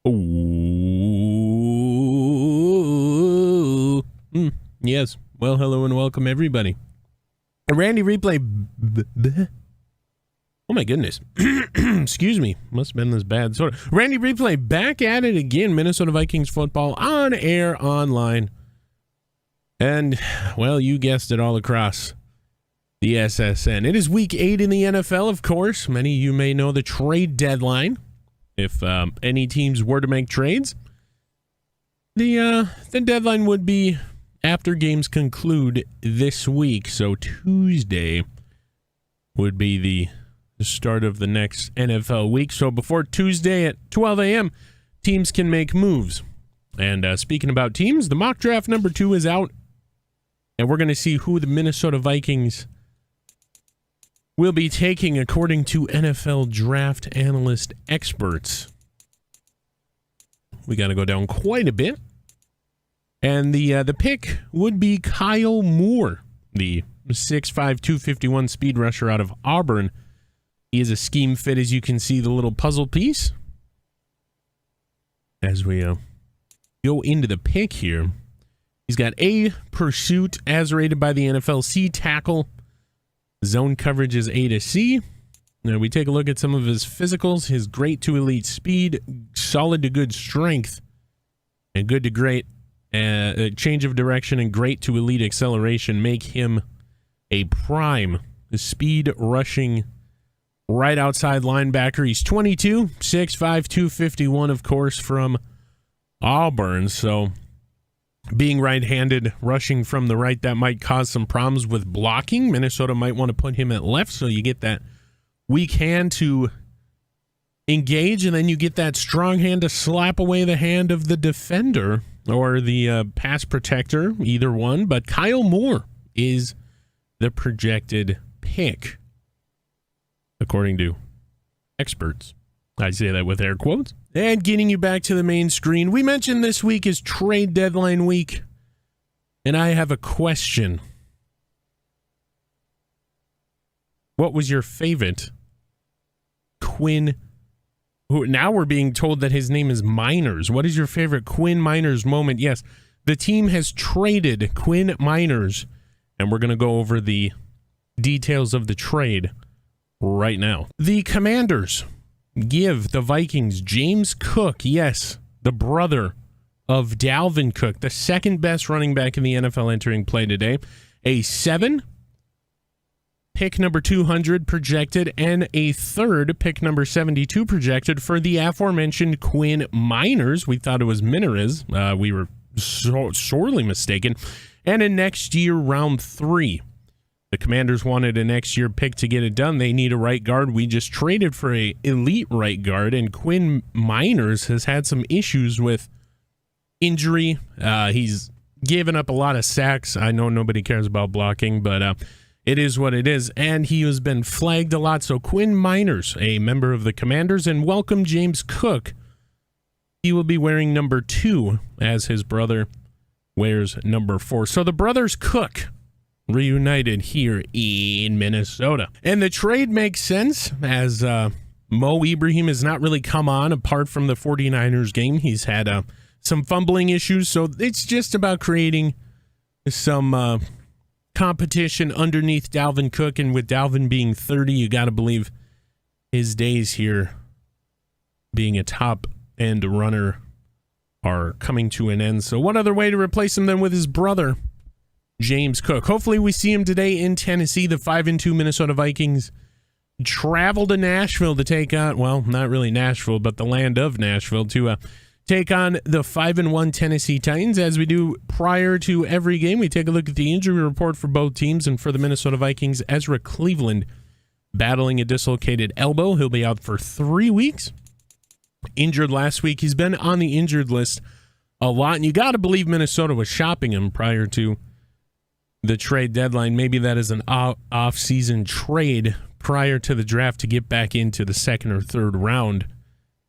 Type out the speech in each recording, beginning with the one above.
Oh, yes. Well, hello and welcome, everybody. Randy Replay. Oh, my goodness. Excuse me. Must have been this bad. Sort of. Randy Replay back at it again. Minnesota Vikings football on air, online. And, well, you guessed it, all across the SSN. It is week 8 in the NFL, of course. Many of you may know the trade deadline. If any teams were to make trades, the deadline would be after games conclude this week. So Tuesday would be the start of the next NFL week. So before Tuesday at 12 a.m., teams can make moves. And speaking about teams, the mock draft number 2 is out. And we're going to see who the Minnesota Vikings will be taking according to NFL draft analyst experts. We got to go down quite a bit. And the pick would be Kyle Moore, the 6'5", 251 speed rusher out of Auburn. He is a scheme fit, as you can see, the little puzzle piece. As we go into the pick here, he's got A, pursuit, as rated by the NFL, C, tackle. Zone coverage is A to C. Now we take a look at some of his physicals. His great to elite speed, solid to good strength, and good to great change of direction and great to elite acceleration make him a prime speed rushing right outside linebacker. He's 22, 6'5", 251, of course, from Auburn. So being right-handed, rushing from the right, that might cause some problems with blocking. Minnesota might want to put him at left, so you get that weak hand to engage, and then you get that strong hand to slap away the hand of the defender or the pass protector, either one. But Kyle Moore is the projected pick, according to experts. I say that with air quotes. And getting you back to the main screen, we mentioned this week is trade deadline week, and I have a question. What was your favorite Quinn? Who now we're being told that his name is Miners. What is your favorite Quinn Miners moment? Yes, the team has traded Quinn Miners, and we're going to go over the details of the trade right now. The Commanders give the Vikings James Cook, yes, the brother of Dalvin Cook, the second best running back in the NFL entering play today, a 7, pick number 200 projected, and a third, pick number 72 projected for the aforementioned Quinn Miners. We thought it was Miners. We were sorely mistaken. And a next year round 3. The Commanders wanted a next year pick to get it done. They need a right guard. We just traded for a elite right guard, and Quinn Miners has had some issues with injury. He's given up a lot of sacks. I know nobody cares about blocking, but it is what it is, and he has been flagged a lot. So Quinn Miners, a member of the Commanders, and welcome James Cook. He will be wearing number 2 as his brother wears number 4. So the brothers Cook reunited here in Minnesota. And the trade makes sense, as Mo Ibrahim has not really come on apart from the 49ers game. He's had some fumbling issues, so it's just about creating some competition underneath Dalvin Cook. And with Dalvin being 30, you got to believe his days here being a top-end runner are coming to an end. So what other way to replace him than with his brother, James Cook? Hopefully we see him today in Tennessee. The 5-2 Minnesota Vikings travel to Nashville to take on, well, not really Nashville, but the land of Nashville, to take on the 5-1 Tennessee Titans. As we do prior to every game, we take a look at the injury report for both teams. And for the Minnesota Vikings, Ezra Cleveland battling a dislocated elbow. He'll be out for 3 weeks. Injured last week. He's been on the injured list a lot, and you got to believe Minnesota was shopping him prior to the trade deadline. Maybe that is an off-season trade prior to the draft to get back into the second or third round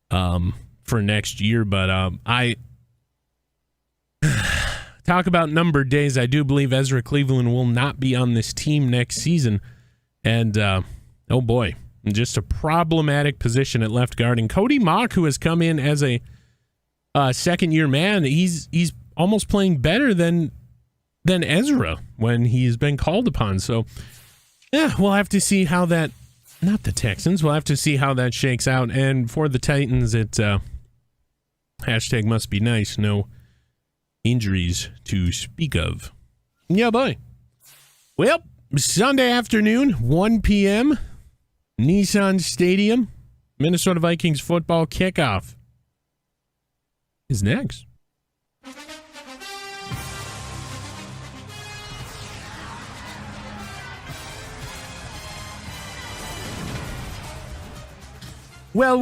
for next year. But I talk about numbered days. I do believe Ezra Cleveland will not be on this team next season. And, oh boy, just a problematic position at left guard. And Cody Mock, who has come in as a second-year man. He's almost playing better than Ezra when he's been called upon. So, yeah, we'll have to see how that... Not the Texans. We'll have to see how that shakes out. And for the Titans, it's hashtag must be nice. No injuries to speak of. Yeah, boy. Well, Sunday afternoon, 1 p.m., Nissan Stadium, Minnesota Vikings football kickoff is next. Well,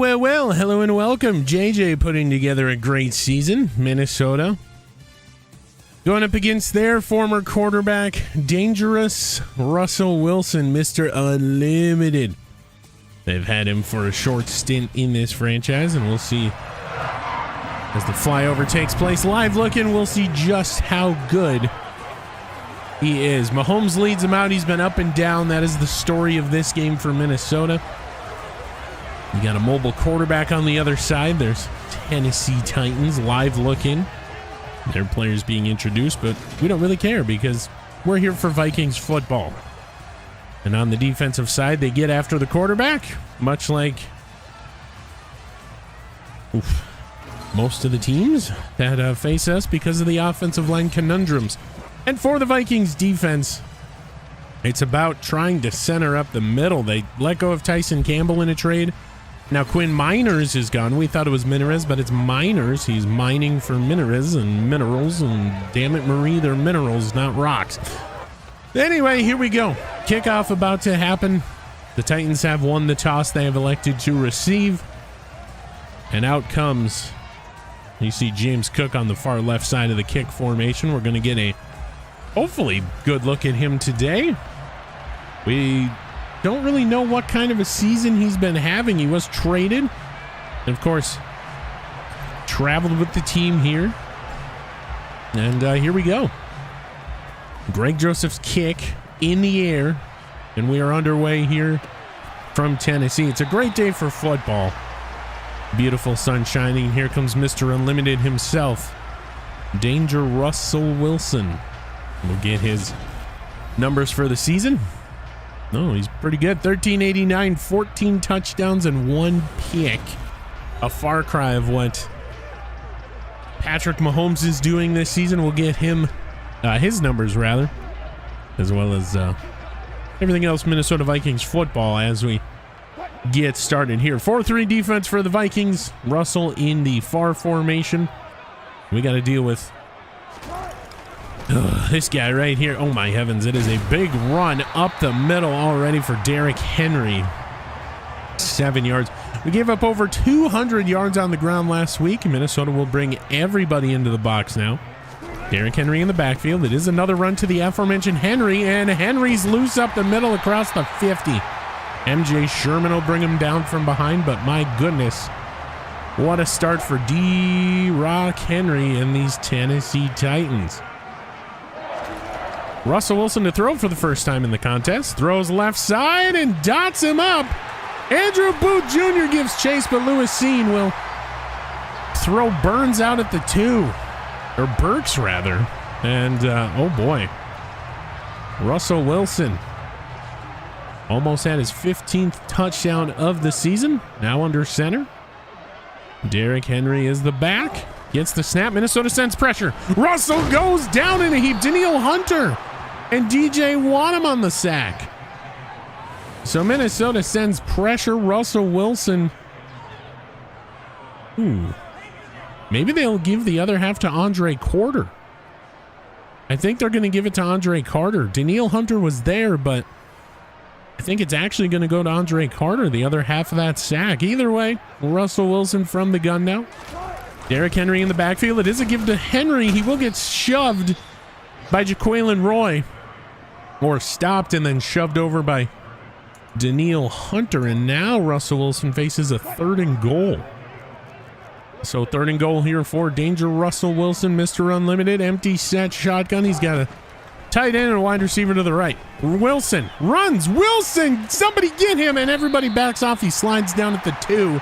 hello and welcome. JJ putting together a great season. Minnesota going up against their former quarterback, dangerous Russell Wilson, Mr. Unlimited. They've had him for a short stint in this franchise, and we'll see as the flyover takes place. Live looking, we'll see just how good he is. Mahomes leads him out. He's been up and down. That is the story of this game for Minnesota. You got a mobile quarterback on the other side. There's Tennessee Titans live looking. Their players being introduced, but we don't really care because we're here for Vikings football. And on the defensive side, they get after the quarterback, much like most of the teams that face us because of the offensive line conundrums. And for the Vikings defense, it's about trying to center up the middle. They let go of Tyson Campbell in a trade. Now Quinn Miners is gone. We thought it was Minarez, but it's Miners. He's mining for Minarez and minerals, and damn it, Marie, they're minerals, not rocks. Anyway, here we go. Kickoff about to happen. The Titans have won the toss. They have elected to receive. And out comes, you see James Cook on the far left side of the kick formation. We're going to get a hopefully good look at him today. We don't really know what kind of a season he's been having. He was traded, and of course, traveled with the team here. And here we go. Greg Joseph's kick in the air, and we are underway here from Tennessee. It's a great day for football. Beautiful sun shining. Here comes Mr. Unlimited himself, Danger Russell Wilson. We'll get his numbers for the season. No, he's pretty good. 1389, 14 touchdowns, and 1 pick. A far cry of what Patrick Mahomes is doing this season. We'll get him, his numbers rather, as well as everything else Minnesota Vikings football as we get started here. 4-3 defense for the Vikings. Russell in the far formation. We got to deal with this guy right here. Oh my heavens, it is a big run up the middle already for Derrick Henry. 7 yards. We gave up over 200 yards on the ground last week. Minnesota will bring everybody into the box now. Derrick Henry in the backfield. It is another run to the aforementioned Henry, and Henry's loose up the middle across the 50. MJ Sherman will bring him down from behind, but my goodness, what a start for D-Rock Henry and these Tennessee Titans. Russell Wilson to throw for the first time in the contest. Throws left side and dots him up. Andrew Booth Jr. gives chase, but Lewis Seen will throw Burns out at the 2. Or Burks, rather. And, oh boy. Russell Wilson almost had his 15th touchdown of the season. Now under center. Derrick Henry is the back. Gets the snap. Minnesota sends pressure. Russell goes down in a heap. Danielle Hunter and DJ Wanham on the sack. So Minnesota sends pressure. Russell Wilson. Maybe they'll give the other half to Andre Carter. I think they're going to give it to Andre Carter. Danielle Hunter was there, but I think it's actually going to go to Andre Carter, the other half of that sack. Either way, Russell Wilson from the gun now. Derrick Henry in the backfield. It is a give to Henry. He will get shoved by Jaquelin Roy. Or stopped and then shoved over by Danielle Hunter. And now Russell Wilson faces a 3rd and goal. So 3rd and goal here for Danger Russell Wilson, Mr. Unlimited. Empty set shotgun. He's got a tight end and a wide receiver to the right. Wilson runs. Wilson! Somebody get him! And everybody backs off. He slides down at the 2.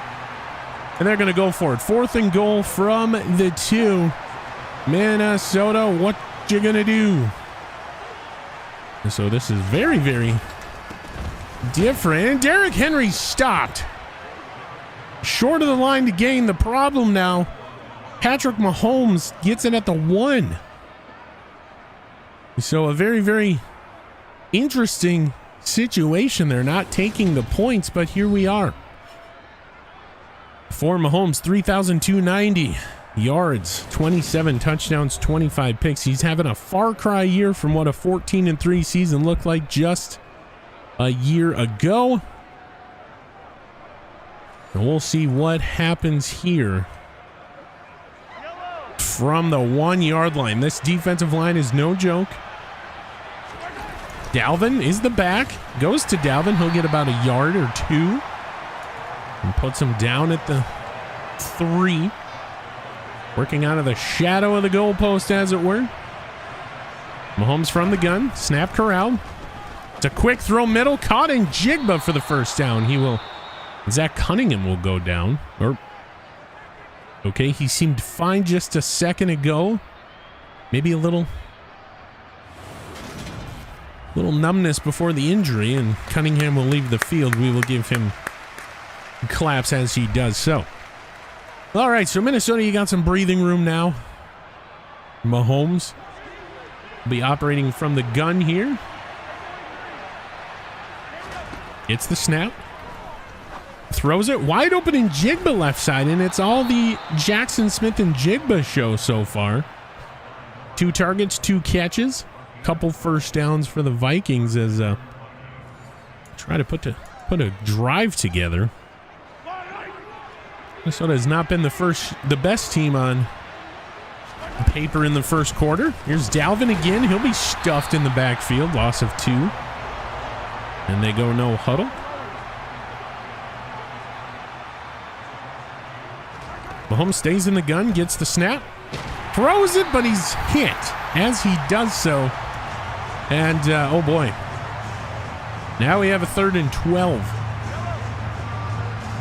And they're going to go for it. 4th and goal from the 2. Minnesota, what you going to do? And so this is very, very different. And Derrick Henry stopped short of the line to gain. The problem now, Patrick Mahomes gets it at the 1. So a very, very interesting situation. They're not taking the points, but here we are. For Mahomes, 3,290 yards, 27 touchdowns, 25 picks. He's having a far cry year from what a 14-3 season looked like just a year ago. And we'll see what happens here from the 1-yard line. This defensive line is no joke. Dalvin is the back. Goes to Dalvin. He'll get about a yard or 2. And puts him down at the 3. Working out of the shadow of the goalpost, as it were. Mahomes from the gun. Snap corral. It's a quick throw middle. Caught in Jigba for the first down. He will... Zach Cunningham will go down. Okay, he seemed fine just a second ago. Maybe a little numbness before the injury, and Cunningham will leave the field. We will give him claps as he does so. All right, so Minnesota, you got some breathing room now. Mahomes will be operating from the gun here. Gets the snap. Throws it wide open in Jigba left side, and it's all the Jackson Smith and Jigba show so far. 2 targets, 2 catches. Couple first downs for the Vikings as try to put a drive together. Minnesota has not been the best team on paper in the first quarter. Here's Dalvin again. He'll be stuffed in the backfield. Loss of 2. And they go no huddle. Mahomes stays in the gun, gets the snap, throws it, but he's hit as he does so. And, oh boy. Now we have a 3rd and 12.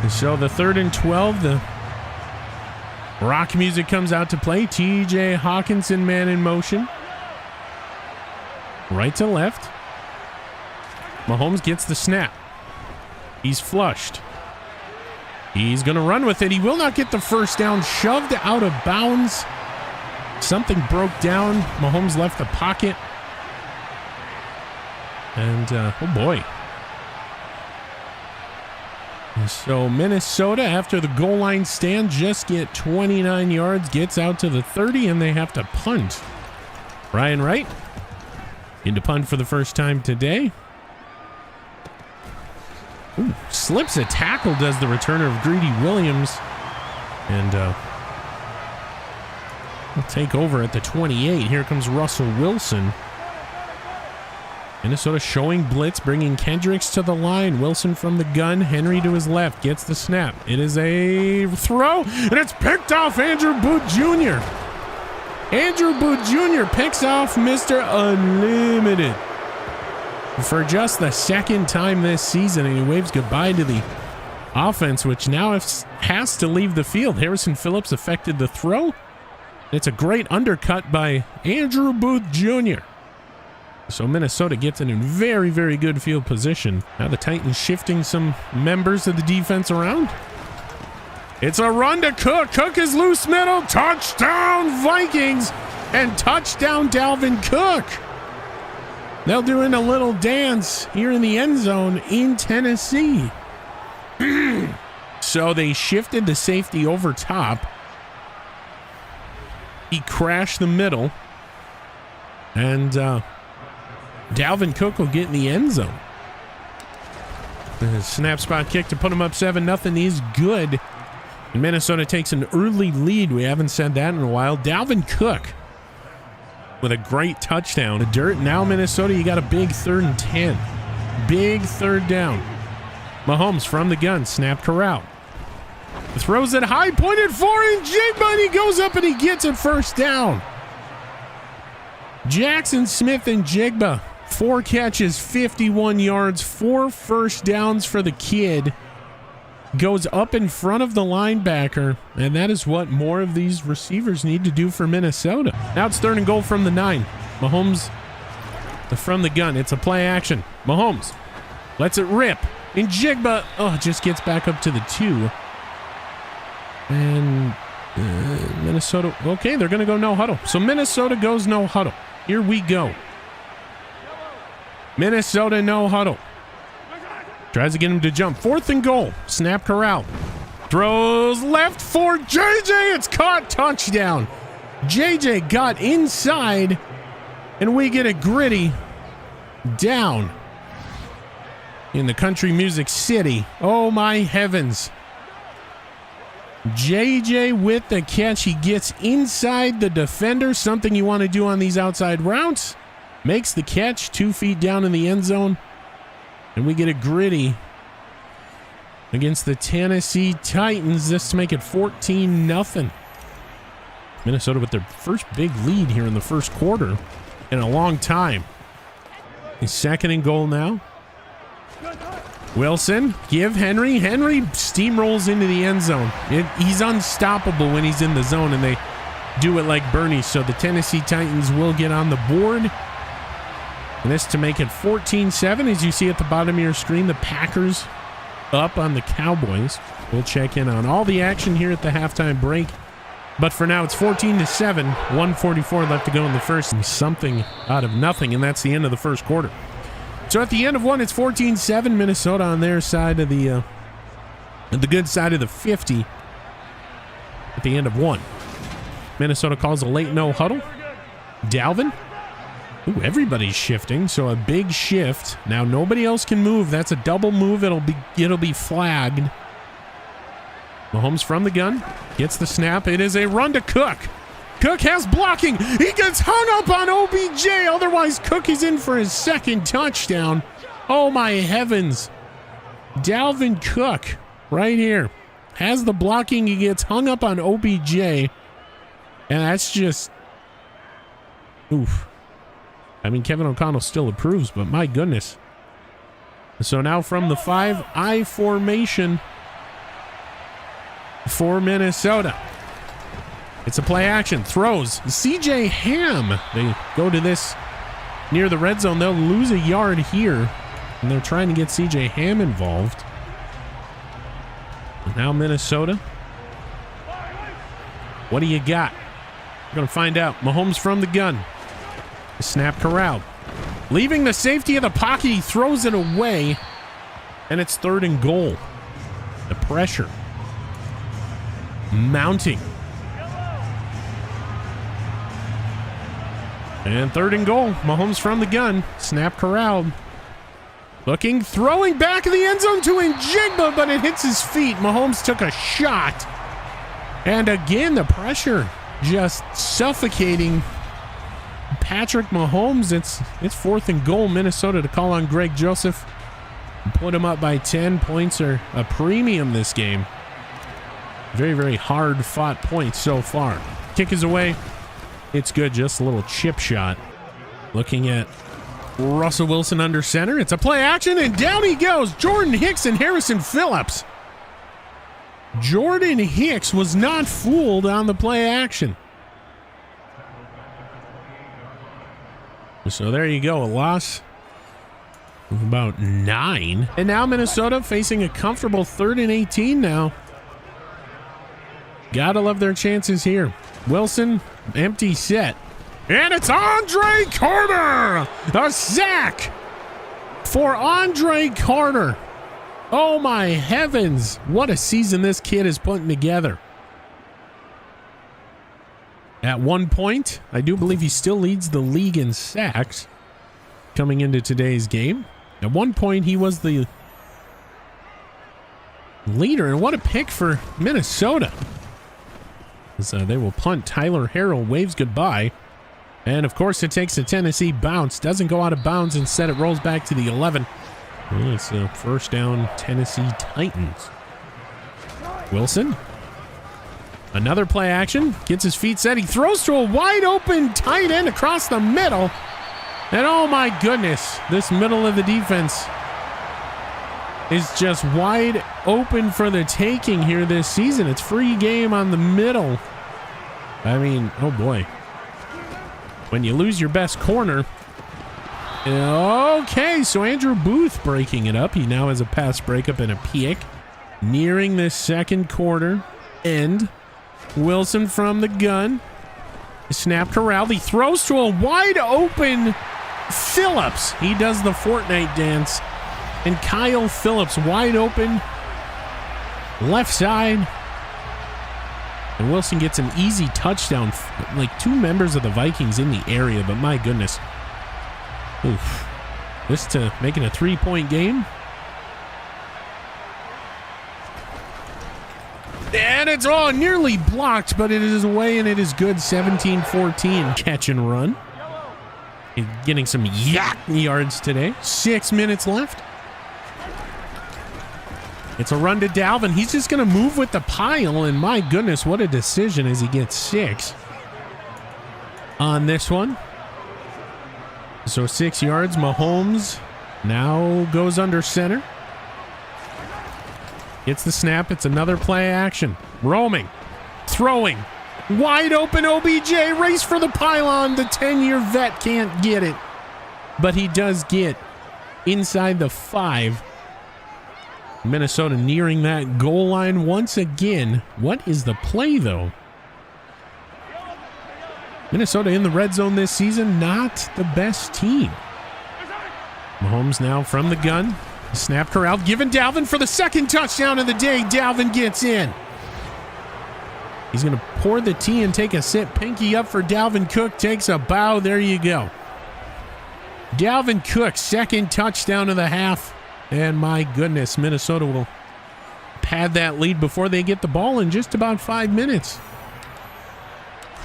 And so the 3rd and 12, the rock music comes out to play. TJ Hawkinson, man in motion. Right to left. Mahomes gets the snap. He's flushed. He's going to run with it. He will not get the first down. Shoved out of bounds. Something broke down. Mahomes left the pocket. And, oh boy. And so Minnesota, after the goal line stand, just get 29 yards, gets out to the 30, and they have to punt. Ryan Wright into punt for the first time today. Ooh, slips a tackle, does the returner of Greedy Williams. And we'll take over at the 28. Here comes Russell Wilson. Minnesota showing blitz, bringing Kendricks to the line. Wilson from the gun. Henry to his left. Gets the snap. It is a throw, and it's picked off Andrew Booth Jr. Andrew Booth Jr. picks off Mr. Unlimited for just the 2nd time this season, and he waves goodbye to the offense, which now has to leave the field. Harrison Phillips affected the throw. It's a great undercut by Andrew Booth Jr. So Minnesota gets in very, very good field position. Now the Titans shifting some members of the defense around. It's a run to Cook. Cook is loose middle. Touchdown Vikings, and touchdown Dalvin Cook. They'll do in a little dance here in the end zone in Tennessee. So they shifted the safety over top. He crashed the middle. And Dalvin Cook will get in the end zone. The snap spot kick to put him up 7-0 is good. And Minnesota takes an early lead. We haven't said that in a while. Dalvin Cook with a great touchdown. The dirt. Now Minnesota, you got a big 3rd and 10. Big 3rd down. Mahomes from the gun. Snap corral. Throws it high. Pointed for in Jigba, and he goes up and he gets it first down. Jackson Smith and Jigba. 4 catches, 51 yards, 4 first downs for the kid. goes up in front of the linebacker, and that is what more of these receivers need to do for Minnesota. Now it's 3rd and goal from the 9. Mahomes from the gun. It's a play action. Mahomes lets it rip. And Jigba, just gets back up to the 2. And Minnesota, okay, they're going to go no huddle. So Minnesota goes no huddle. Here we go. Minnesota no huddle. Tries to get him to jump. 4th and goal. Snap corral. Throws left for JJ. It's caught. Touchdown. JJ got inside, and we get a gritty down in the country music city. Oh my heavens. JJ with the catch. He gets inside the defender, something you want to do on these outside routes. Makes the catch 2 feet down in the end zone. And we get a gritty against the Tennessee Titans. This to make it 14-0. Minnesota with their first big lead here in the first quarter in a long time. He's 2nd and goal now. Wilson, give Henry. Henry steamrolls into the end zone. He's unstoppable when he's in the zone, and they do it like Bernie. So the Tennessee Titans will get on the board. And this to make it 14-7. As you see at the bottom of your screen, the Packers up on the Cowboys. We'll check in on all the action here at the halftime break. But for now, it's 14-7. 1:44 left to go in the first. Something out of nothing, and that's the end of the first quarter. So at the end of one, it's 14-7. Minnesota on their side of the good side of the 50 at the end of one. Minnesota calls a late no huddle. Dalvin. Ooh, everybody's shifting, so a big shift. Now nobody else can move. That's a double move. It'll be flagged. Mahomes from the gun. Gets the snap. It is a run to Cook. Cook has blocking. He gets hung up on OBJ. Otherwise, Cook is in for his 2nd touchdown. Oh, my heavens. Dalvin Cook right here has the blocking. He gets hung up on OBJ. And that's just... oof. I mean, Kevin O'Connell still approves, but my goodness. So now from the 5-eye formation for Minnesota. It's a play action. Throws. CJ Ham. They go to this near the red zone. They'll lose a yard here. And they're trying to get CJ Ham involved. And now Minnesota. What do you got? We're going to find out. Mahomes from the gun. The snap corral. Leaving the safety of the pocket. He throws it away. And it's 3rd and goal. The pressure mounting. And 3rd and goal. Mahomes from the gun. Snap corralled. Looking, throwing back in the end zone to Njigba, but it hits his feet. Mahomes took a shot. And again, the pressure just suffocating Patrick Mahomes. It's 4th and goal. Minnesota to call on Greg Joseph. Put him up by 10 points are a premium this game. Very, very hard fought points so far. Kick is away. It's good. Just a little chip shot. Looking at Russell Wilson under center. It's a play action, and down he goes. Jordan Hicks and Harrison Phillips. Jordan Hicks was not fooled on the play action. So there you go. A loss of about 9. And now Minnesota facing a comfortable 3rd and 18 now. Gotta love their chances here. Wilson, empty set. And it's Andre Carter! A sack for Andre Carter. Oh my heavens. What a season this kid is putting together. At one point, I do believe he still leads the league in sacks coming into today's game. At one point, he was the leader. And what a pick for Minnesota. So they will punt. Tyler Harrell waves goodbye. And of course, it takes a Tennessee bounce. Doesn't go out of bounds. Instead, it rolls back to the 11. Well, it's a 1st down Tennessee Titans. Wilson. Another play action. Gets his feet set. He throws to a wide open tight end across the middle. And oh my goodness, this middle of the defense is just wide open for the taking here this season. It's free game on the middle. I mean, oh boy. When you lose your best corner. Okay, so Andrew Booth breaking it up. He now has a pass breakup and a pick. Nearing the second quarter end. Wilson from the gun. Snap corral. He throws to a wide open Phillips. He does the Fortnite dance. And Kyle Phillips wide open. Left side. And Wilson gets an easy touchdown. Like 2 members of the Vikings in the area, but my goodness. Oof. This to making a 3-point game. And it's all nearly blocked, but it is away and it is good. 17-14 catch and run. Getting some yards today. 6 minutes left. It's a run to Dalvin. He's just going to move with the pile, and my goodness, what a decision as he gets 6 on this one. So 6 yards. Mahomes now goes under center. Gets the snap. It's another play action. Roaming. Throwing. Wide open OBJ. Race for the pylon. The 10-year vet can't get it. But he does get inside the 5. Minnesota nearing that goal line once again. What is the play, though? Minnesota in the red zone this season. Not the best team. Mahomes now from the gun. Snap corral, given Dalvin for the second touchdown of the day. Dalvin gets in. He's going to pour the tea and take a sip. Pinky up for Dalvin Cook. Takes a bow. There you go. Dalvin Cook, second touchdown of the half. And my goodness, Minnesota will pad that lead before they get the ball in just about 5 minutes.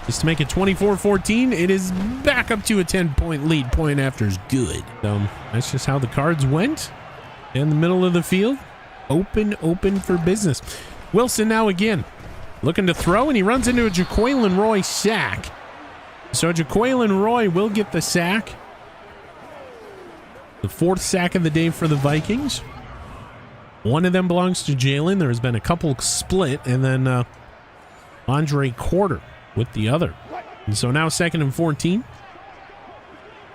Just to make it 24-14, it is back up to a 10-point lead. Point after is good. So that's just how the Cards went. In the middle of the field, open for business. Wilson now again, looking to throw, and he runs into a Jaquelin Roy sack. So Jaquelin Roy will get the sack. The 4th sack of the day for the Vikings. One of them belongs to Jalen. There has been a couple split, and then Andre Quarter with the other. And so now 2nd and 14.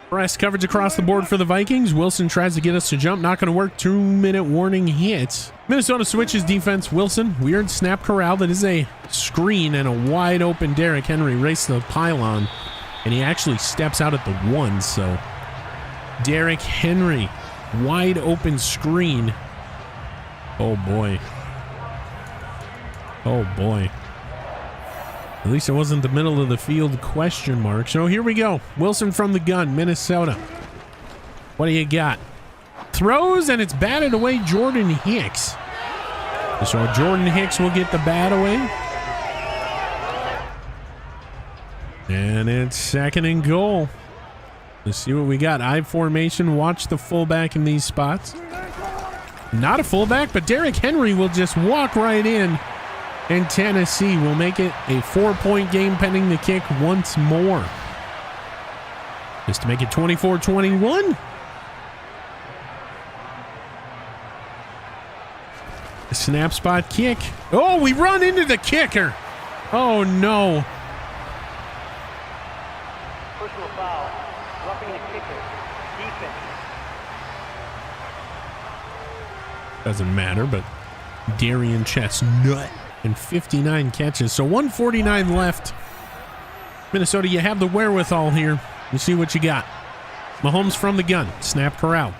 Press coverage across the board for the Vikings. Wilson tries to get us to jump. Not going to work. 2-minute warning hits. Minnesota switches defense. Wilson, weird snap corral. That is a screen and a wide open Derrick Henry race to the pylon. And he actually steps out at the 1. So Derrick Henry, wide open screen. Oh boy. Oh boy. At least it wasn't the middle of the field question mark. So here we go. Wilson from the gun, Minnesota. What do you got? Throws, and it's batted away. Jordan Hicks. So Jordan Hicks will get the bat away. And it's 2nd and goal. Let's see what we got. I formation. Watch the fullback in these spots. Not a fullback, but Derrick Henry will just walk right in. And Tennessee will make it a 4-point game pending the kick once more. Just to make it 24-21. Snap spot kick. Oh, we run into the kicker. Oh, no. Personal foul. Roughing the kicker. Defense. Doesn't matter, but Darian Chestnut. And 59 catches. So 149 left. Minnesota, you have the wherewithal here. You see what you got. Mahomes from the gun. Snap corral.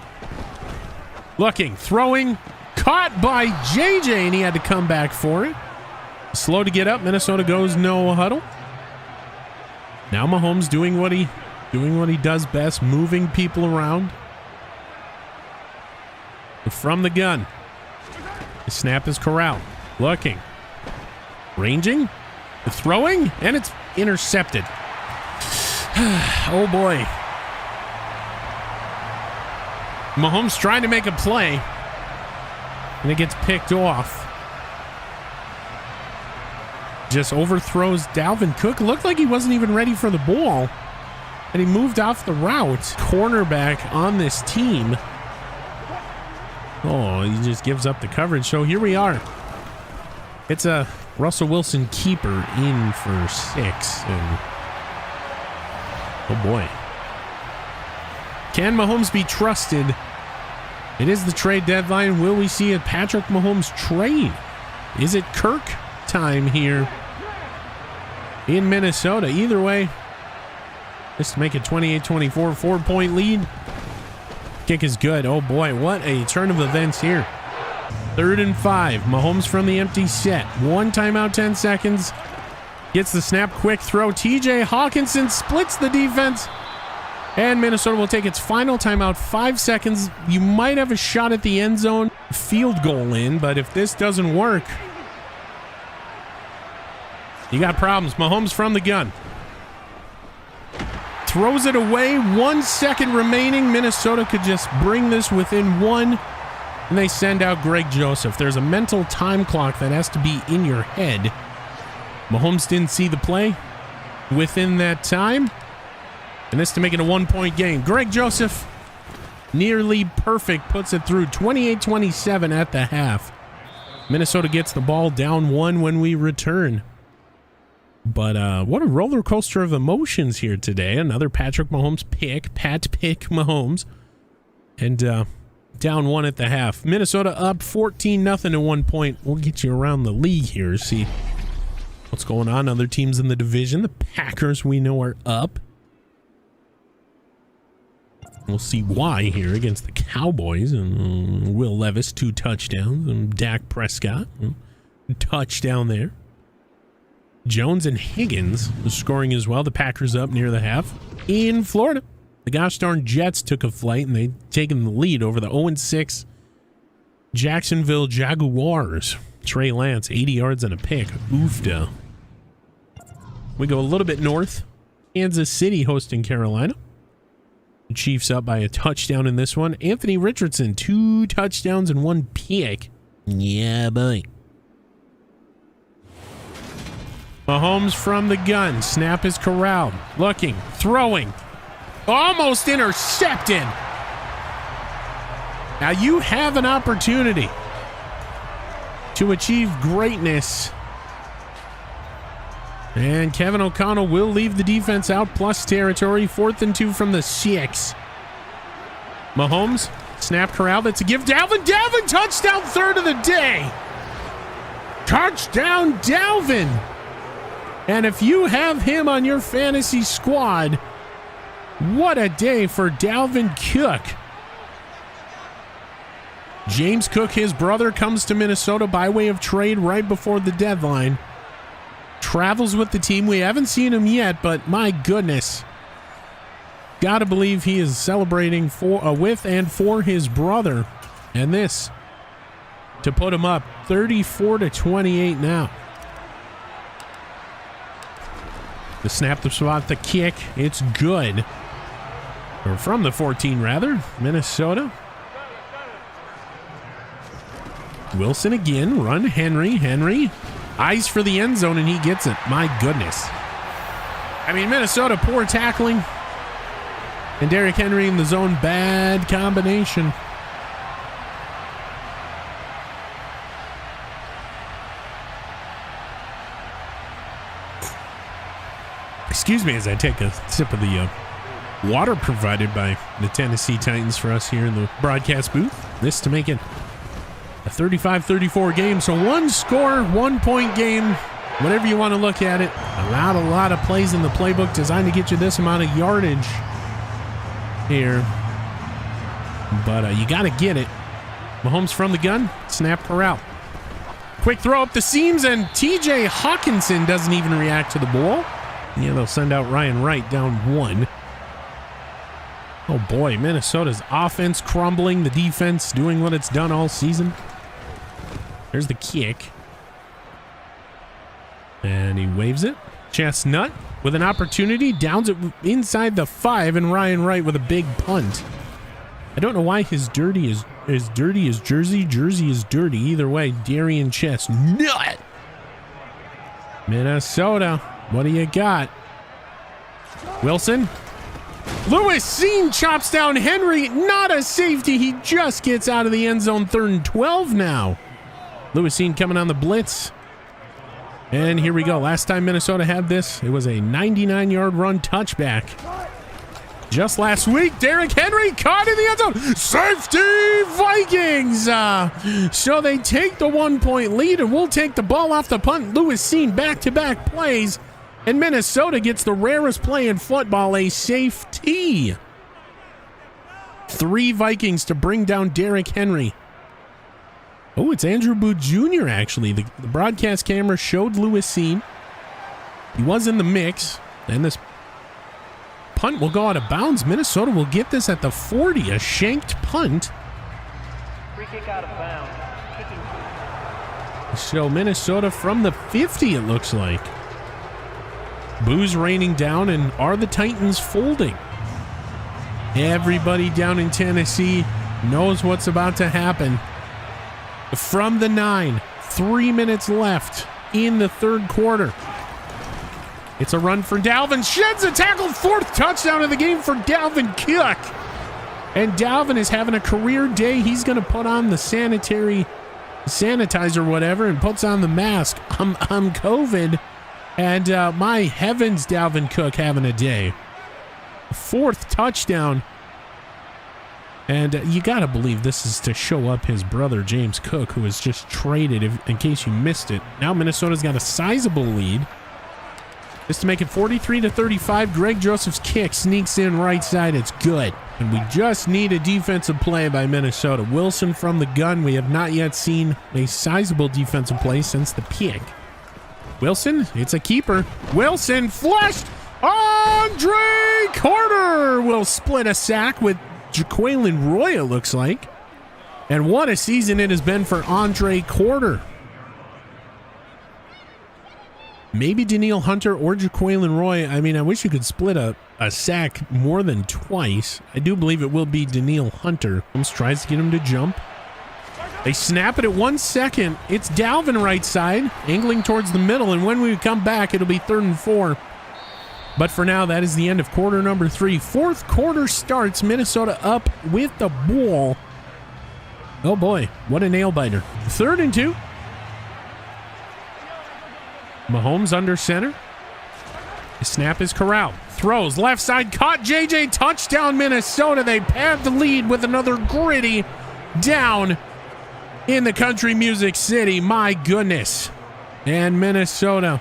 Looking, throwing, caught by JJ, and he had to come back for it. Slow to get up. Minnesota goes no huddle. Now Mahomes doing what he does best, moving people around. From the gun. The snap is corralled. Looking. Ranging, throwing, and it's intercepted. Oh boy. Mahomes trying to make a play, and it gets picked off. Just overthrows Dalvin Cook. Looked like he wasn't even ready for the ball, and he moved off the route. Cornerback on this team. Oh, he just gives up the coverage. So here we are. It's a Russell Wilson keeper in for 6. And oh boy. Can Mahomes be trusted? It is the trade deadline. Will we see a Patrick Mahomes trade? Is it Kirk time here in Minnesota? Either way, just to make it 28-24, 4-point lead. Kick is good. Oh boy, what a turn of events here. 3rd and 5. Mahomes from the empty set. 1 timeout, 10 seconds. Gets the snap, quick throw. TJ Hawkinson splits the defense. And Minnesota will take its final timeout, 5 seconds. You might have a shot at the end zone, field goal in, but if this doesn't work, you got problems. Mahomes from the gun. Throws it away. 1 second remaining. Minnesota could just bring this within 1. And they send out Greg Joseph. There's a mental time clock that has to be in your head. Mahomes didn't see the play within that time. And this to make it a 1-point game. Greg Joseph, nearly perfect, puts it through. 28-27 at the half. Minnesota gets the ball down 1 when we return. But what a roller coaster of emotions here today. Another Patrick Mahomes pick. Pat pick Mahomes. And down 1 at the half. Minnesota up 14-0 at 1 point. We'll get you around the league here. See what's going on. Other teams in the division. The Packers we know are up. We'll see why here against the Cowboys. And Will Levis, 2 touchdowns. And Dak Prescott, touchdown there. Jones and Higgins scoring as well. The Packers up near the half. In Florida, the gosh darn Jets took a flight and they've taken the lead over the 0-6 Jacksonville Jaguars. Trey Lance, 80 yards and a pick. Oofda. We go a little bit north. Kansas City hosting Carolina. The Chiefs up by a touchdown in this one. Anthony Richardson, 2 touchdowns and 1 pick. Yeah, boy. Mahomes from the gun. Snap is corralled. Looking. Throwing. Almost intercepted. Now you have an opportunity to achieve greatness. And Kevin O'Connell will leave the defense out plus territory. 4th and 2 from the 6. Mahomes, snap corral. That's a give. Dalvin, touchdown, 3rd of the day. Touchdown, Dalvin. And if you have him on your fantasy squad, what a day for Dalvin Cook. James Cook, his brother, comes to Minnesota by way of trade right before the deadline. Travels with the team. We haven't seen him yet, but my goodness. Gotta believe he is celebrating with and for his brother. And this to put him up 34-28 now. The snap, the spot, the kick. It's good. Or from the 14, rather. Minnesota. Wilson again. Run. Henry. Eyes for the end zone, and he gets it. My goodness. I mean, Minnesota, poor tackling. And Derrick Henry in the zone. Bad combination. Excuse me as I take a sip of the water provided by the Tennessee Titans for us here in the broadcast booth. This to make it a 35-34 game. So 1 score, 1-point game, whatever you want to look at it. Allowed a lot of plays in the playbook designed to get you this amount of yardage here. But you got to get it. Mahomes from the gun. Snap corral. Quick throw up the seams, and TJ Hawkinson doesn't even react to the ball. Yeah, they'll send out Ryan Wright down 1. Oh boy, Minnesota's offense crumbling. The defense doing what it's done all season. There's the kick. And he waves it. Chestnut with an opportunity. Downs it inside the 5, and Ryan Wright with a big punt. I don't know why his dirty is as dirty as Jersey. Jersey is dirty. Either way, Darian Chestnut. Minnesota. What do you got? Wilson Lewis Seen chops down Henry. Not a safety. He just gets out of the end zone. 3rd and 12 now. Lewis Seen coming on the blitz. And here we go. Last time Minnesota had this, it was a 99-yard run touchback. Just last week, Derrick Henry caught in the end zone. Safety Vikings. So they take the 1-point lead, and we'll take the ball off the punt. Lewis Seen back-to-back plays, and Minnesota gets the rarest play in football, a safety. 3 Vikings to bring down Derrick Henry. Oh, it's Andrew Booth Jr. actually. The broadcast camera showed Lewis Seen. He was in the mix, and this punt will go out of bounds. Minnesota will get this at the 40, a shanked punt. Free kick out of bounds. Kicking. So Minnesota from the 50, it looks like. Boo's raining down, and are the Titans folding? Everybody down in Tennessee knows what's about to happen. From the 9, 3 minutes left in the 3rd quarter. It's a run for Dalvin. Sheds a tackle. 4th touchdown of the game for Dalvin Cook. And Dalvin is having a career day. He's going to put on the sanitizer, whatever, and puts on the mask. I'm COVID. And my heavens, Dalvin Cook having a day. 4th touchdown. And you got to believe this is to show up his brother, James Cook, who was just traded, in case you missed it. Now Minnesota's got a sizable lead. Just to make it 43-35, Greg Joseph's kick sneaks in right side. It's good. And we just need a defensive play by Minnesota. Wilson from the gun. We have not yet seen a sizable defensive play since the pick. Wilson, it's a keeper. Wilson flushed. Andre Carter will split a sack with Jaquelin Roy, it looks like. And what a season it has been for Andre Carter. Maybe Danielle Hunter or Jaquelin Roy. I mean, I wish you could split a sack more than twice. I do believe it will be Danielle Hunter. Holmes tries to get him to jump. They snap it at 1 second. It's Dalvin right side, angling towards the middle. And when we come back, it'll be 3rd and 4. But for now, that is the end of quarter number 3. 4th quarter starts. Minnesota up with the ball. Oh boy, what a nail biter. 3rd and 2. Mahomes under center. The snap is corralled. Throws left side, caught JJ, touchdown Minnesota. They pad the lead with another gritty down in the country music city. My goodness. And Minnesota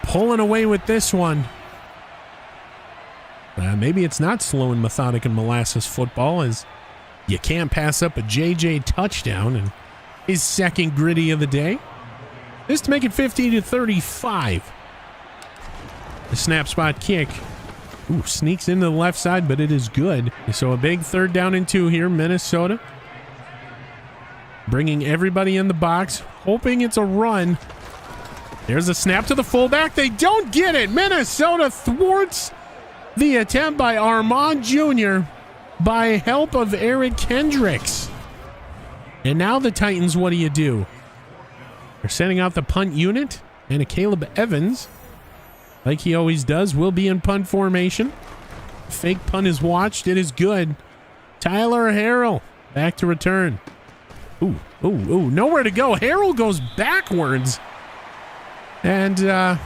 pulling away with this one. Maybe it's not slow and methodic and molasses football, as you can't pass up a JJ touchdown and his 2nd gritty of the day. This to make it 50-35. The snap spot kick. Ooh, sneaks into the left side, but it is good. So a big 3rd down and 2 here. Minnesota bringing everybody in the box, hoping it's a run. There's a snap to the fullback. They don't get it. Minnesota thwarts the attempt by Armand Jr. by help of Eric Kendricks. And now the Titans, what do? They're sending out the punt unit, and a Caleb Evans, like he always does, will be in punt formation. Fake punt is watched. It is good. Tyler Harrell back to return. Ooh, nowhere to go. Harrell goes backwards. And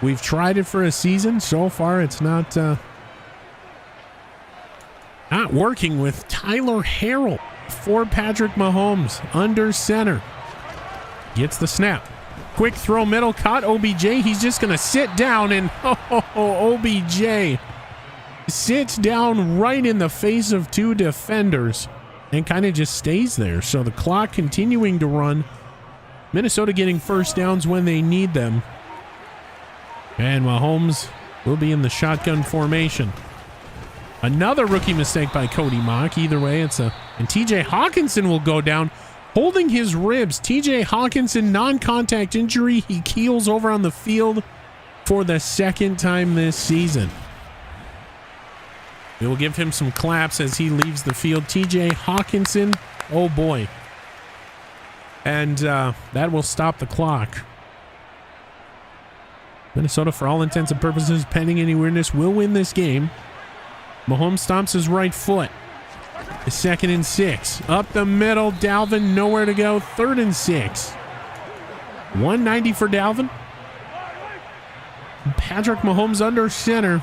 we've tried it for a season. So far, it's not working with Tyler Harrell for Patrick Mahomes under center. Gets the snap. Quick throw middle, caught OBJ. He's just going to sit down, and OBJ sits down right in the face of 2 defenders and kind of just stays there. So the clock continuing to run. Minnesota getting first downs when they need them. And Mahomes will be in the shotgun formation. Another rookie mistake by Cody Mock. Either way, and TJ Hawkinson will go down, holding his ribs. TJ Hawkinson, non-contact injury. He keels over on the field for the 2nd time this season. We will give him some claps as he leaves the field. TJ Hawkinson, oh boy. And that will stop the clock. Minnesota, for all intents and purposes, pending any weirdness, will win this game. Mahomes stomps his right foot. The 2nd and 6. Up the middle. Dalvin nowhere to go. 3rd and 6. 190 for Dalvin. Patrick Mahomes under center.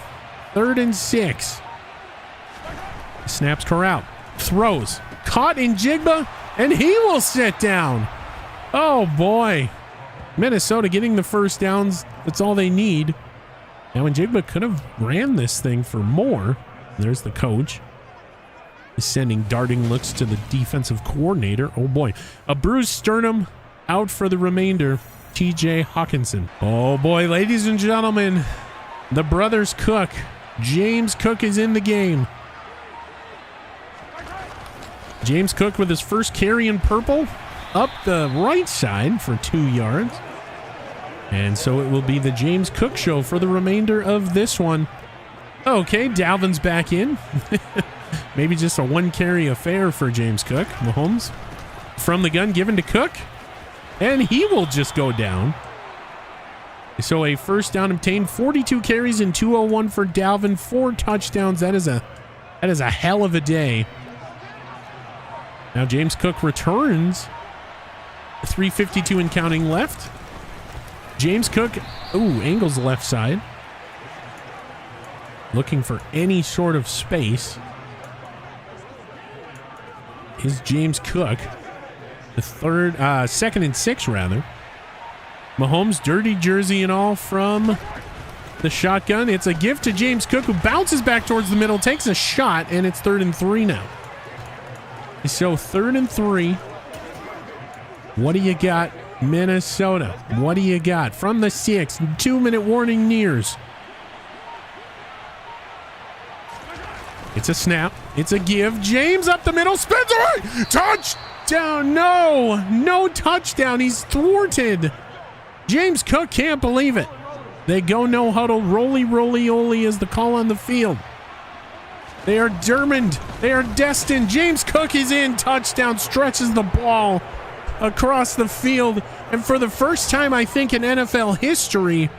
3rd and 6. Snaps Corral. Throws. Caught in Jigba. And he will sit down. Oh boy. Minnesota getting the first downs. That's all they need. Now Njigba could have ran this thing for more. There's the coach. He's sending darting looks to the defensive coordinator. Oh boy. A bruised sternum, out for the remainder. TJ Hawkinson. Oh boy, ladies and gentlemen. The brothers Cook. James Cook is in the game. James Cook with his first carry in purple. Up the right side for 2 yards. And so it will be the James Cook show for the remainder of this one. Okay, Dalvin's back in. Maybe just a 1 carry affair for James Cook. Mahomes from the gun given to Cook. And he will just go down. So a first down obtained. 42 carries and 201 for Dalvin. 4 touchdowns. That is a hell of a day. Now James Cook returns. 3:52 and counting left. James Cook, angles left side. Looking for any sort of space. Is James Cook. The 2nd and 6 rather. Mahomes, dirty jersey and all from the shotgun. It's a gift to James Cook, who bounces back towards the middle, takes a shot, and it's 3rd and 3 now. So 3rd and 3. What do you got, Minnesota? What do you got? From the 6, 2-minute warning nears. It's a snap. It's a give. James up the middle. Spins away. Touchdown. No touchdown. He's thwarted. James Cook can't believe it. They go no huddle. Roly is the call on the field. They are determined. They are destined. James Cook is in. Touchdown. Stretches the ball across the field. And for the first time, I think, in NFL history,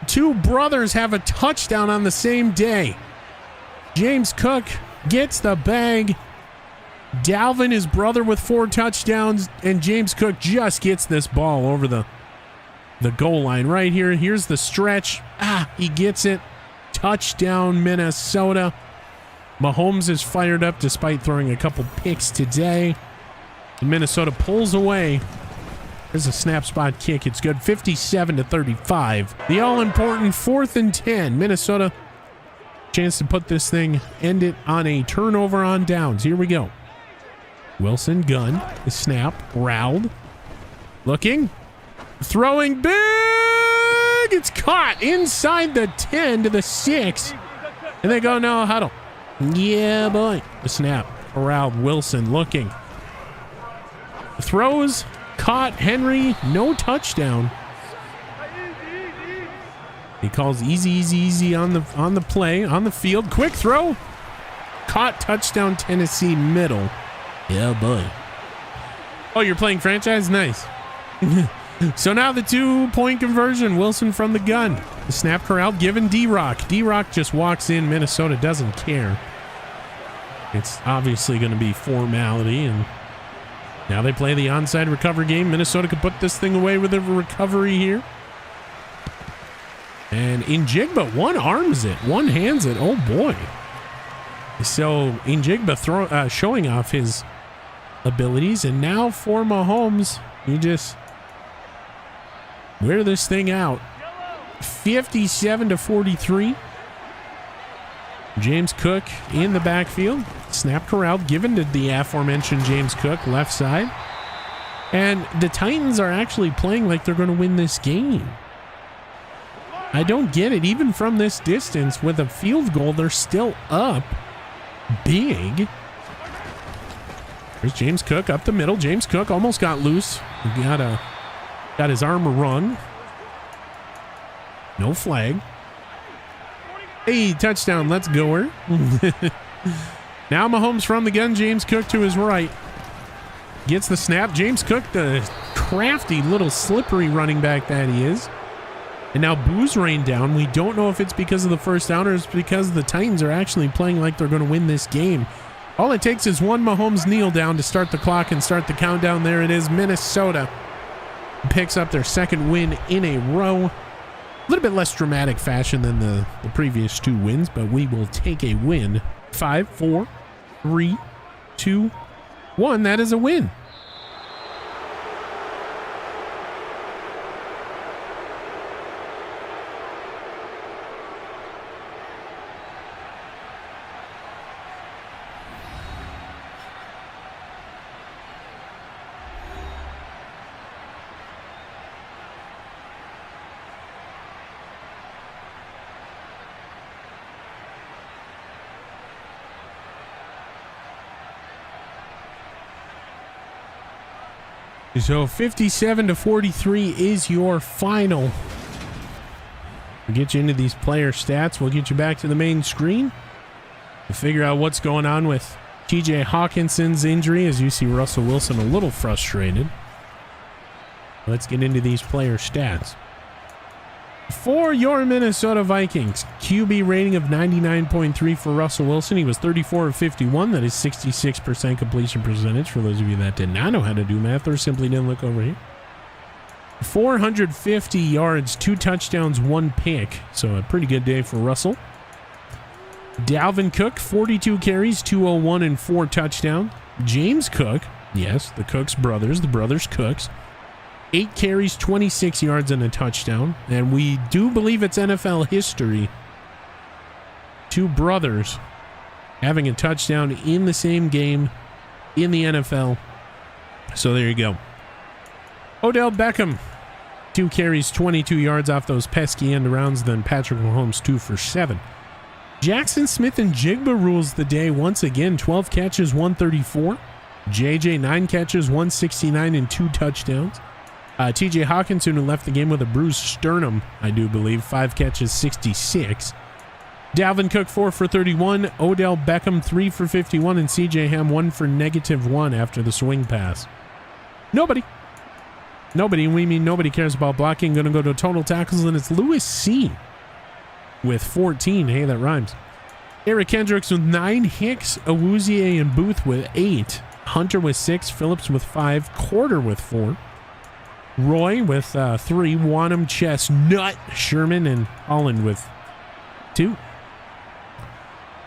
2 brothers have a touchdown on the same day. James Cook gets the bag. Dalvin, his brother, with 4 touchdowns. And James Cook just gets this ball over the goal line right here. Here's the stretch. He gets it. Touchdown, Minnesota. Mahomes is fired up despite throwing a couple picks today. And Minnesota pulls away. There's a snap spot kick. It's good. 57-35. The all-important 4th and 10. Minnesota, chance to put this thing, end it on a turnover on downs. Here we go. Wilson, gun, the snap, Rowd. Looking. Throwing big. It's caught inside the 10 to the 6. And they go no huddle. Yeah, boy. The snap. Rowd, Wilson looking. Throws. Caught. Henry. No touchdown. He calls easy on the play, on the field. Quick throw. Caught. Touchdown, Tennessee middle. Yeah, boy. Oh, you're playing franchise? Nice. So now the 2-point conversion. Wilson from the gun. The snap corral given D-Rock. D-Rock just walks in. Minnesota doesn't care. It's obviously going to be formality, and now they play the onside recovery game. Minnesota could put this thing away with a recovery here. And Njigba one-arms it, one-hands it. Oh, boy. So Njigba showing off his abilities, and now for Mahomes, you just wear this thing out. 57-43. James Cook in the backfield. Snap corral given to the aforementioned James Cook, left side. And the Titans are actually playing like they're going to win this game. I don't get it. Even from this distance with a field goal, they're still up big. There's James Cook up the middle. James Cook almost got loose. He got his arm wrung. No flag. Hey, touchdown. Let's go her. Now Mahomes from the gun. James Cook to his right. Gets the snap. James Cook, the crafty little slippery running back that he is. And now booze rained down. We don't know if it's because of the first down or it's because the Titans are actually playing like they're going to win this game. All it takes is one Mahomes kneel down to start the clock and start the countdown. There it is. Minnesota picks up their second win in a row. A little bit less dramatic fashion than the previous 2 wins, but we will take a win. 5, 4, 3, 2, 1. That is a win. So 57-43 is your final. We'll get you into these player stats. We'll get you back to the main screen. We'll figure out what's going on with TJ Hawkinson's injury as you see Russell Wilson a little frustrated. Let's get into these player stats. For your Minnesota Vikings, QB rating of 99.3 for Russell Wilson. He was 34 of 51. That is 66% completion percentage for those of you that did not know how to do math or simply didn't look over here. 450 yards, 2 touchdowns, 1 pick. So a pretty good day for Russell. Dalvin Cook, 42 carries, 201 and 4 touchdowns. James Cook, yes, the Cooks brothers, the brothers Cooks. 8 carries, 26 yards, and a touchdown. And we do believe it's NFL history. 2 brothers having a touchdown in the same game in the NFL. So there you go. Odell Beckham, 2 carries, 22 yards off those pesky end rounds. Then Patrick Mahomes, 2 for 7. Jackson Smith and Jigba rules the day once again. 12 catches, 134. JJ, 9 catches, 169, and 2 touchdowns. TJ Hawkinson, who left the game with a bruised sternum, I do believe, 5 catches, 66. Dalvin Cook, 4 for 31. Odell Beckham, 3 for 51. And CJ Ham, 1 for -1 after the swing pass. Nobody, we mean nobody cares about blocking. Going to go to total tackles, and it's Lewis C. with 14. Hey, that rhymes. Eric Kendricks with 9. Hicks, Awuzie, and Booth with 8. Hunter with 6. Phillips with 5. Corder with 4. Roy with 3, Wanham, Chestnut, Sherman, and Holland with 2.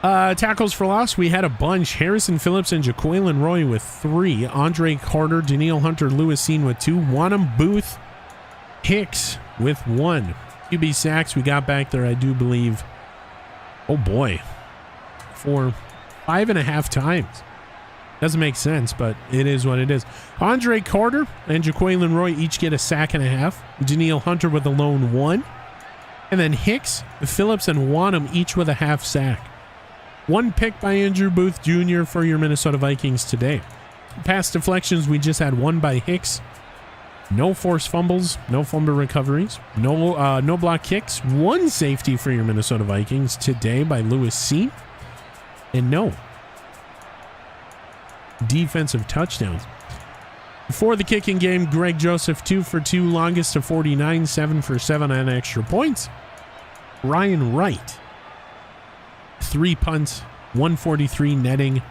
Tackles for loss, we had a bunch. Harrison Phillips and Jaquelin Roy with 3. Andre Carter, Danielle Hunter, Lewis Seen with 2. Wanham, Booth, Hicks with 1. QB sacks, we got back there, I do believe, oh boy, for 5.5 times. Doesn't make sense, but it is what it is. Andre Carter and Jaquelin Roy each get a sack and a half. Danielle Hunter with a lone 1. And then Hicks, Phillips, and Wanham each with a half sack. 1 pick by Andrew Booth Jr. for your Minnesota Vikings today. Pass deflections, we just had 1 by Hicks. No forced fumbles, no fumble recoveries, no block kicks. 1 safety for your Minnesota Vikings today by Lewis C. And no defensive touchdowns. For the kicking game, Greg Joseph, 2 for 2, longest to 49, 7 for 7 on extra points. Ryan Wright, 3 punts, 143 netting,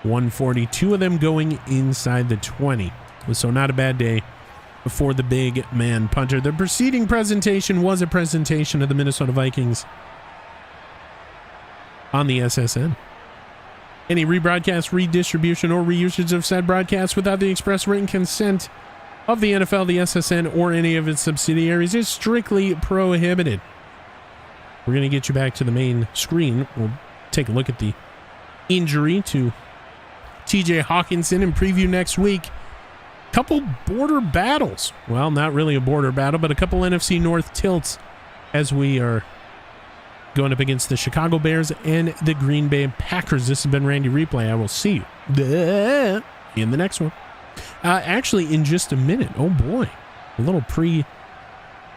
140, 2 of them going inside the 20. So not a bad day for the big man punter. The preceding presentation was a presentation of the Minnesota Vikings on the SSN. Any rebroadcast, redistribution, or reusage of said broadcast without the express written consent of the NFL, the SSN, or any of its subsidiaries is strictly prohibited. We're going to get you back to the main screen. We'll take a look at the injury to TJ Hawkinson and preview next week. Couple border battles. Well, not really a border battle, but a couple NFC North tilts as we are going up against the Chicago Bears and the Green Bay Packers. This has been Randy Replay. I will see you in the next one. Actually, in just a minute. Oh boy, a little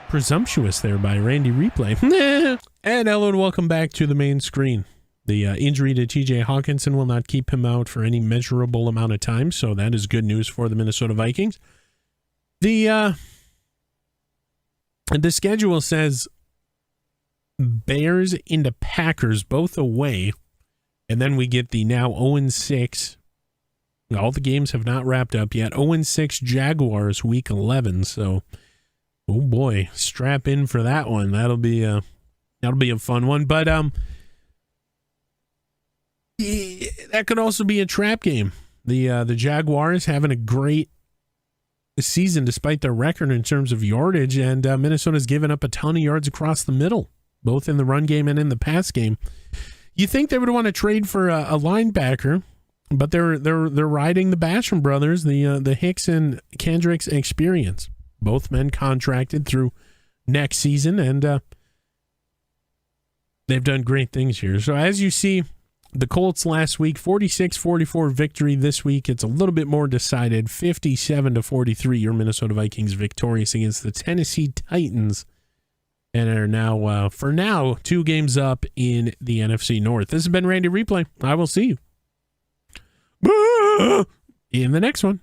presumptuous there by Randy Replay. And hello and welcome back to the main screen. The injury to TJ Hawkinson will not keep him out for any measurable amount of time, so that is good news for the Minnesota Vikings. The And the schedule says Bears into Packers, both away. And then we get the now 0-6. All the games have not wrapped up yet. 0-6 Jaguars week 11. So, oh boy, strap in for that one. That'll be a fun one. But that could also be a trap game. The Jaguars having a great season despite their record in terms of yardage, and Minnesota's given up a ton of yards across the middle, both in the run game and in the pass game. You think they would want to trade for a linebacker, but they're riding the Basham brothers, the Hicks and Kendricks experience. Both men contracted through next season, and they've done great things here. So as you see, the Colts last week, 46-44 victory. This week, it's a little bit more decided, 57-43. Your Minnesota Vikings victorious against the Tennessee Titans, and are now, for now, 2 games up in the NFC North. This has been Randy Replay. I will see you in the next one.